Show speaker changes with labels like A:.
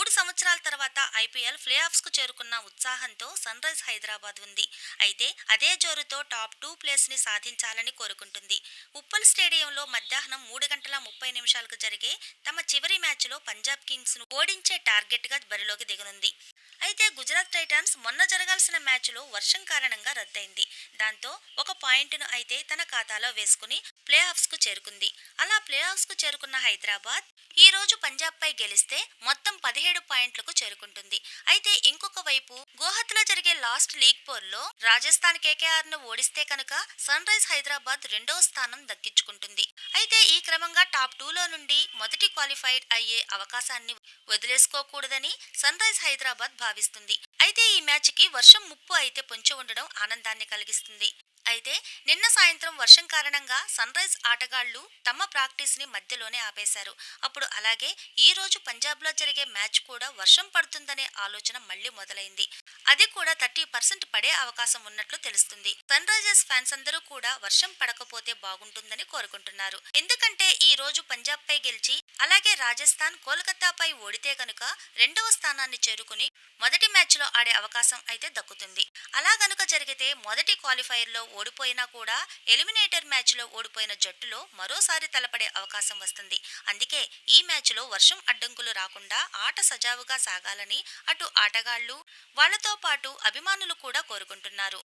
A: 3 సంవత్సరాల తర్వాత IPL play ఆఫ్స్‌కు చేరుకున్న ఉత్సాహంతో సన్‌రైజ్ హైదరాబాద్ ఉంది. అయితే అదే జోరుతో టాప్ 2 ప్లేస్‌ని సాధించాలని కోరుకుంటుంది. ఉప్పల్ స్టేడియంలో మధ్యాహ్నం 3:30 నిమిషాలకు జరిగే తమ చివరి మ్యాచ్‌లో పంజాబ్ కింగ్స్‌ను ఓడించే టార్గెట్‌గా బరిలోకి దిగనుంది. అయితే గుజరాత్ టైటాన్స్ మొన్న జరగాల్సిన మ్యాచ్‌లో వర్షం కారణంగా రద్దయింది. దాంతో ఒక పాయింట్‌ను అయితే తన ఖాతాలో వేసుకుని ప్లే ఆఫ్స్‌కు చేరుకుంది. అలా ప్లే ఆఫ్స్‌కు చేరుకున్న హైదరాబాద్ ఈ రోజు పంజాబ్‌పై గెలిస్తే మొత్తం 17 పాయింట్లకు చేరుకుంటుంది. అయితే ఇంకొక వైపు గోహతిలో జరిగే లాస్ట్ లీగ్ పోర్లో రాజస్థాన్ కేకేఆర్‌ను ఓడిస్తే కనుక సన్‌రైజ్ హైదరాబాద్ రెండవ స్థానం దక్కించుకుంటుంది. అయితే ఈ క్రమంగా టాప్ 2లో నుండి మొదటి క్వాలిఫైడ్ అయ్యే అవకాశాన్ని వదిలేసుకోకూడదని సన్‌రైజ్ హైదరాబాద్ భావిస్తుంది. అయితే ఈ మ్యాచ్‌కి వర్షం ముప్పు అయితే పొంచి ఉండడం ఆనందాన్ని కలిగిస్తుంది. అయితే నిన్న సాయంత్రం వర్షం కారణంగా సన్‌రైజ్ ఆటగాళ్లు తమ ప్రాక్టీస్‌ని మధ్యలోనే ఆపేశారు. అప్పుడు అలాగే ఈ రోజు పంజాబ్‌లో జరిగే మ్యాచ్ కూడా వర్షం పడుతుందనే ఆలోచన మళ్లీ మొదలైంది. అది కూడా 30% పడే అవకాశం ఉన్నట్లు తెలుస్తుంది. సన్ రైజర్స్ ఫ్యాన్స్ అందరూ కూడా వర్షం పడకపోతే బాగుంటుందని కోరుకుంటున్నారు. ఎందుకంటే ఈ రోజు పంజాబ్ పై గెలిచి అలాగే రాజస్థాన్ కోల్కతాపై ఓడితే కనుక రెండవ స్థానాన్ని చేరుకుని మొదటి మ్యాచ్లో ఆడే అవకాశం అయితే దక్కుతుంది. అలా గనుక జరిగితే మొదటి క్వాలిఫైయర్లో ఓడిపోయినా కూడా ఎలిమినేటర్ మ్యాచ్లో ఓడిపోయిన జట్టులో మరోసారి తలపడే అవకాశం వస్తుంది. అందుకే ఈ మ్యాచ్లో వర్షం అడ్డంకులు రాకుండా ఆట సజావుగా సాగాలని అటు ఆటగాళ్లు వాళ్లతో పాటు అభిమానులు కూడా కోరుకుంటున్నారు.